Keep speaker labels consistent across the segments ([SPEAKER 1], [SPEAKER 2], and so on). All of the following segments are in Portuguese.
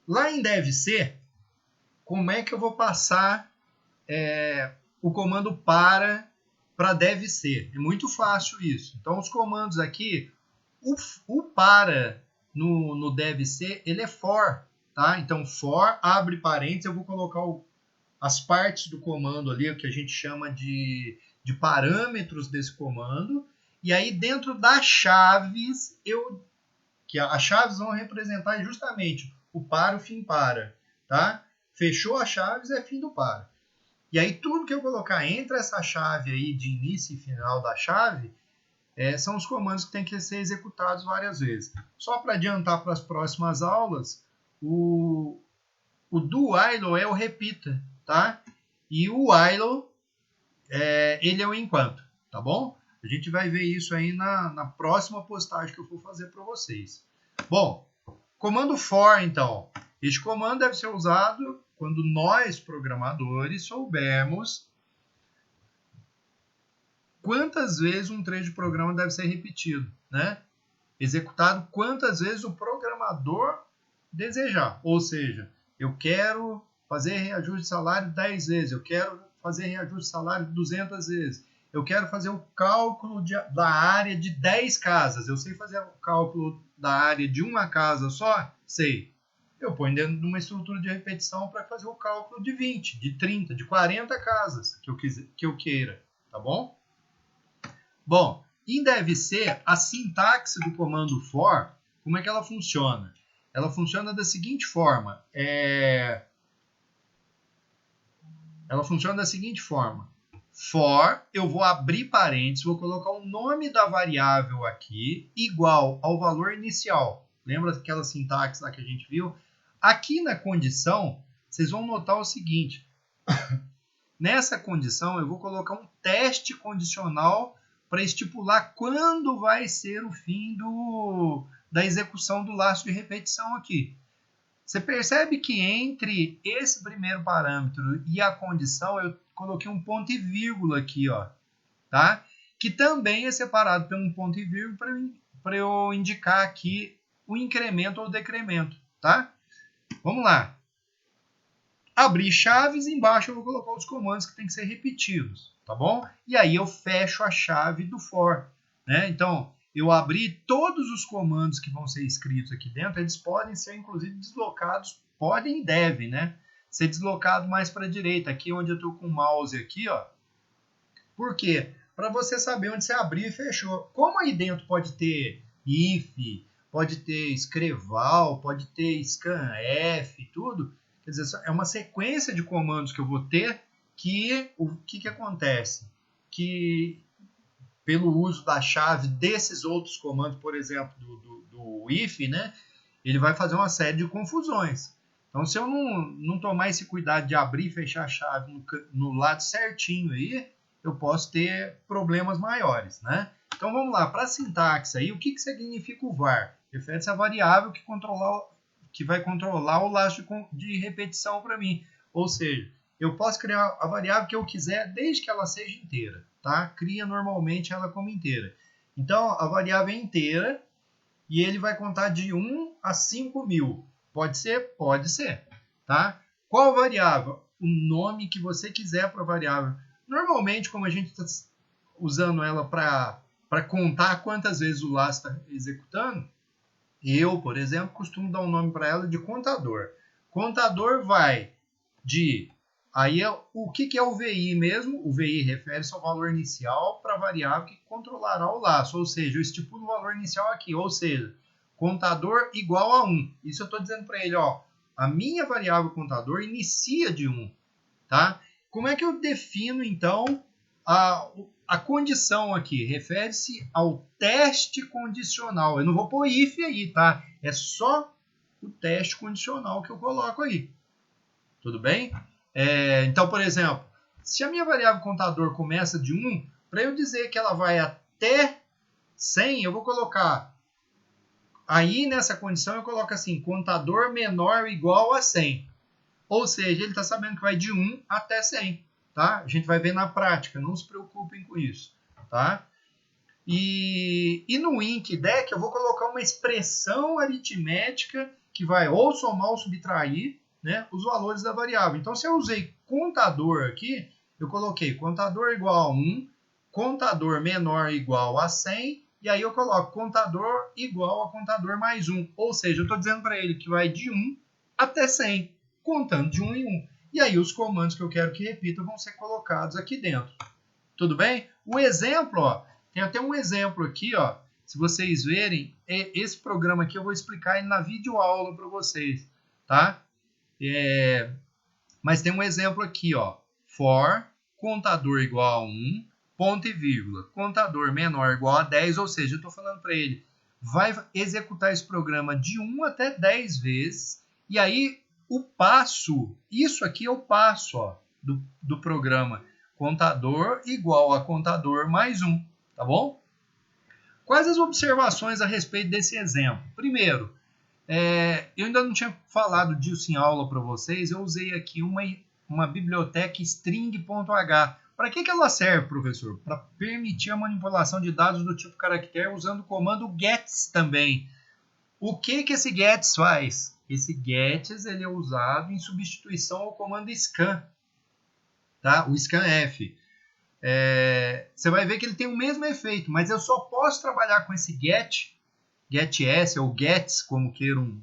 [SPEAKER 1] Lá em deve ser, como é que eu vou passar o comando para deve ser? É muito fácil isso. Então, os comandos aqui, o para no deve ser, ele é for, tá? Então, for, abre parênteses, eu vou colocar as partes do comando ali, o que a gente chama de parâmetros desse comando, e aí dentro das chaves, que as chaves vão representar justamente o para, o fim para, tá? Fechou as chaves, é fim do para. E aí tudo que eu colocar entre essa chave aí de início e final da chave são os comandos que têm que ser executados várias vezes. Só para adiantar para as próximas aulas, o do while é o repita, tá? E o while, ele é o enquanto, tá bom? A gente vai ver isso aí na próxima postagem que eu for fazer para vocês. Bom, comando for, então. Este comando deve ser usado quando nós, programadores, soubermos quantas vezes um trecho de programa deve ser repetido, né? Executado quantas vezes o programador desejar. Ou seja, eu quero fazer reajuste de salário 10 vezes, eu quero fazer reajuste de salário 200 vezes, eu quero fazer o cálculo da área de 10 casas, eu sei fazer o cálculo da área de uma casa só? Sei. Eu ponho dentro de uma estrutura de repetição para fazer o cálculo de 20, de 30, de 40 casas que eu queira, tá bom? Bom, em deve ser, a sintaxe do comando for, como é que ela funciona? Ela funciona da seguinte forma. For, eu vou abrir parênteses, vou colocar o nome da variável aqui, igual ao valor inicial. Lembra daquela sintaxe lá que a gente viu? Aqui na condição, vocês vão notar o seguinte. Nessa condição, eu vou colocar um teste condicional para estipular quando vai ser o fim da execução do laço de repetição aqui. Você percebe que entre esse primeiro parâmetro e a condição, eu coloquei um ponto e vírgula aqui, ó, tá? Que também é separado por um ponto e vírgula para eu indicar aqui o incremento ou decremento, tá? Vamos lá. Abrir chaves, embaixo eu vou colocar os comandos que tem que ser repetidos, tá bom? E aí eu fecho a chave do for, né? Então, eu abri todos os comandos que vão ser escritos aqui dentro, eles podem ser, inclusive, deslocados, podem e devem, né? Ser deslocado mais para a direita, aqui onde eu estou com o mouse aqui, ó. Por quê? Para você saber onde você abriu e fechou. Como aí dentro pode ter if, pode ter escreval, pode ter scanf, tudo, quer dizer, é uma sequência de comandos que eu vou ter que o que acontece? Que pelo uso da chave desses outros comandos, por exemplo, do if, né, ele vai fazer uma série de confusões. Então, se eu não tomar esse cuidado de abrir e fechar a chave no lado certinho aí, eu posso ter problemas maiores, né? Então, vamos lá, para a sintaxe aí, o que significa o var? Refere-se a variável que vai controlar o laço de repetição para mim. Ou seja, eu posso criar a variável que eu quiser desde que ela seja inteira, tá? Cria normalmente ela como inteira. Então, a variável é inteira e ele vai contar de 1 a 5.000. Pode ser? Pode ser, tá? Qual variável? O nome que você quiser para a variável. Normalmente, como a gente está usando ela para contar quantas vezes o laço está executando, eu, por exemplo, costumo dar um nome para ela de contador. Contador vai de... Aí, o que é o VI mesmo? O VI refere-se ao valor inicial para a variável que controlará o laço. Ou seja, eu estipulo o valor inicial aqui. Ou seja, contador igual a 1. Isso eu estou dizendo para ele, ó. A minha variável contador inicia de 1. Tá? Como é que eu defino, então, a condição aqui? Refere-se ao teste condicional. Eu não vou pôr if aí, tá? É só o teste condicional que eu coloco aí. Tudo bem? Então, por exemplo, se a minha variável contador começa de 1, para eu dizer que ela vai até 100, eu vou colocar... Aí, nessa condição, eu coloco assim, contador menor ou igual a 100. Ou seja, ele está sabendo que vai de 1 até 100. Tá? A gente vai ver na prática, não se preocupem com isso. Tá? E no INC Deck eu vou colocar uma expressão aritmética que vai ou somar ou subtrair, né, os valores da variável. Então, se eu usei contador aqui, eu coloquei contador igual a 1, contador menor igual a 100, e aí eu coloco contador igual a contador mais 1. Ou seja, eu estou dizendo para ele que vai de 1 até 100, contando de 1 em 1. E aí os comandos que eu quero que repita vão ser colocados aqui dentro. Tudo bem? O exemplo, ó, tem até um exemplo aqui, ó. Se vocês verem, esse programa aqui eu vou explicar ele na videoaula para vocês, tá? Mas tem um exemplo aqui, ó. For, contador igual a 1, ponto e vírgula. Contador menor igual a 10, ou seja, eu estou falando para ele, vai executar esse programa de 1 até 10 vezes, e aí o passo, isso aqui é o passo, ó, do programa. Contador igual a contador mais 1, tá bom? Quais as observações a respeito desse exemplo? Primeiro, eu ainda não tinha falado disso em aula para vocês, eu usei aqui uma biblioteca string.h. Para que ela serve, professor? Para permitir a manipulação de dados do tipo caractere usando o comando gets também. O que esse gets faz? Esse gets ele é usado em substituição ao comando scan, tá? O scanf. Você vai ver que ele tem o mesmo efeito, mas eu só posso trabalhar com esse gets ou gets, como queiram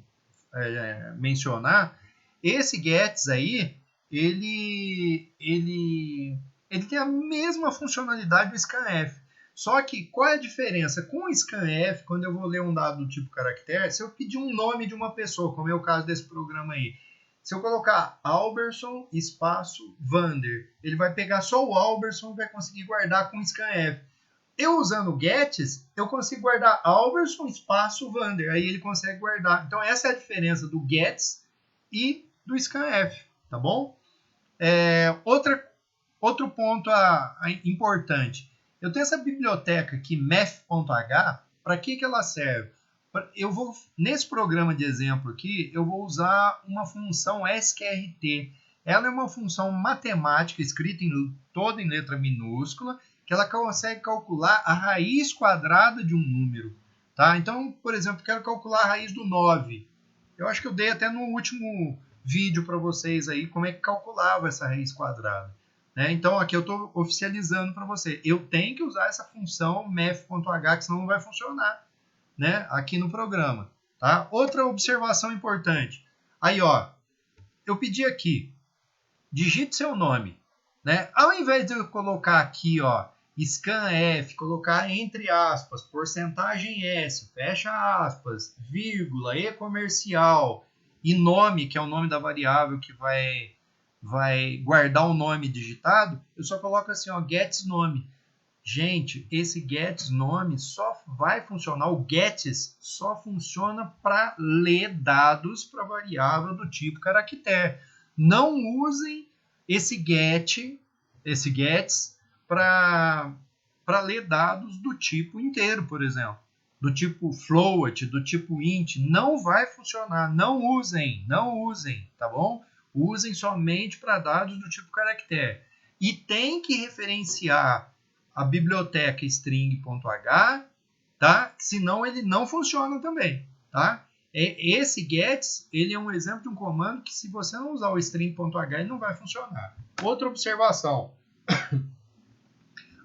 [SPEAKER 1] mencionar. Esse gets aí, ele tem a mesma funcionalidade do scanf. Só que qual é a diferença? Com o scanf, quando eu vou ler um dado do tipo caractere, se eu pedir um nome de uma pessoa, como é o caso desse programa aí, se eu colocar Alberson espaço Vander, ele vai pegar só o Alberson e vai conseguir guardar com scanf. Eu usando o gets, eu consigo guardar Alberson espaço Vander, aí ele consegue guardar. Então essa é a diferença do gets e do scanf, tá bom? Outro ponto importante. Eu tenho essa biblioteca aqui, math.h, para que ela serve? Nesse programa de exemplo aqui, eu vou usar uma função sqrt. Ela é uma função matemática escrita toda em letra minúscula, que ela consegue calcular a raiz quadrada de um número. Tá? Então, por exemplo, quero calcular a raiz do 9. Eu acho que eu dei até no último vídeo para vocês aí como é que calculava essa raiz quadrada. Então, aqui eu estou oficializando para você. Eu tenho que usar essa função math.h, que senão não vai funcionar, né, aqui no programa. Tá? Outra observação importante. Aí, ó, eu pedi aqui, digite seu nome. Né? Ao invés de eu colocar aqui, ó, scanf, colocar entre aspas, porcentagem S, fecha aspas, vírgula, e comercial, e nome, que é o nome da variável que vai guardar o nome digitado, eu só coloco assim, ó, gets nome. Gente, esse gets nome só vai funcionar, o gets só funciona para ler dados para variável do tipo caractere. Não usem esse gets para ler dados do tipo inteiro, por exemplo. Do tipo float, do tipo int. Não vai funcionar. Não usem, tá bom? Usem somente para dados do tipo caractere. E tem que referenciar a biblioteca string.h, tá? Senão ele não funciona também, tá? Esse gets, ele é um exemplo de um comando que se você não usar o string.h, ele não vai funcionar. Outra observação.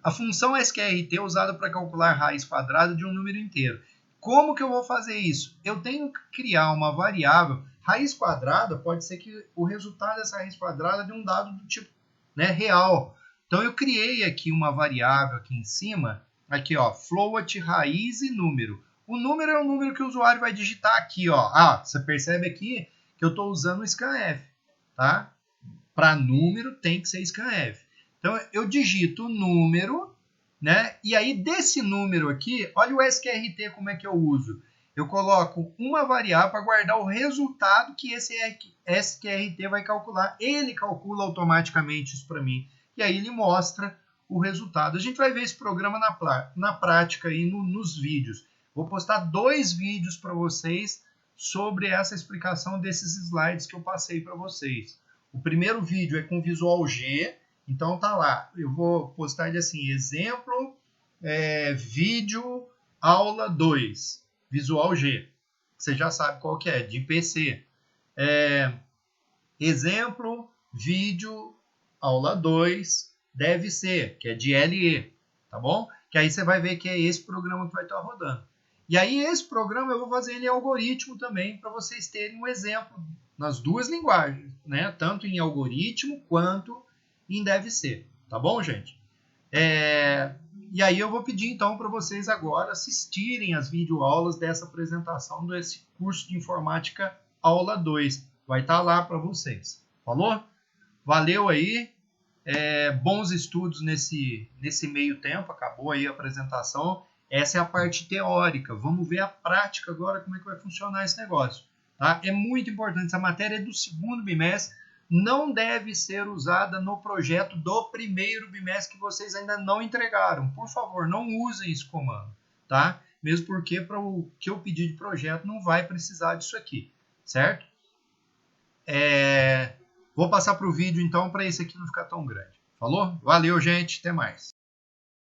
[SPEAKER 1] A função sqrt é usada para calcular a raiz quadrada de um número inteiro. Como que eu vou fazer isso? Eu tenho que criar uma variável. Raiz quadrada pode ser que o resultado dessa raiz quadrada de um dado do tipo, né, real. Então eu criei aqui uma variável aqui em cima, aqui ó, float, raiz e número. O número é o número que o usuário vai digitar aqui, ó. Você percebe aqui que eu estou usando o scanf, tá? Para número tem que ser scanf. Então eu digito o número, né? E aí desse número aqui, olha o sqrt como é que eu uso. Eu coloco uma variável para guardar o resultado que esse sqrt vai calcular. Ele calcula automaticamente isso para mim. E aí ele mostra o resultado. A gente vai ver esse programa na prática aí nos vídeos. Vou postar 2 vídeos para vocês sobre essa explicação desses slides que eu passei para vocês. O primeiro vídeo é com Visual G, então tá lá. Eu vou postar ele assim, exemplo, vídeo, aula 2, Visual G. você já sabe qual que é, de PC. Exemplo, vídeo, aula 2, deve ser, que é de LE, tá bom? Que aí você vai ver que é esse programa que vai estar rodando. E aí esse programa eu vou fazer ele em algoritmo também, para vocês terem um exemplo nas duas linguagens, né? Tanto em algoritmo quanto em deve ser, tá bom, gente? E aí eu vou pedir então para vocês agora assistirem as videoaulas dessa apresentação desse curso de informática aula 2. Vai estar lá para vocês. Falou? Valeu aí. Bons estudos nesse meio tempo. Acabou aí a apresentação. Essa é a parte teórica. Vamos ver a prática agora, como é que vai funcionar esse negócio. Tá? É muito importante. Essa matéria é do segundo bimestre. Não deve ser usada no projeto do primeiro bimestre que vocês ainda não entregaram. Por favor, não usem esse comando. Tá? Mesmo porque para o que eu pedi de projeto não vai precisar disso aqui. Certo? Vou passar para o vídeo então para esse aqui não ficar tão grande. Falou? Valeu, gente. Até mais.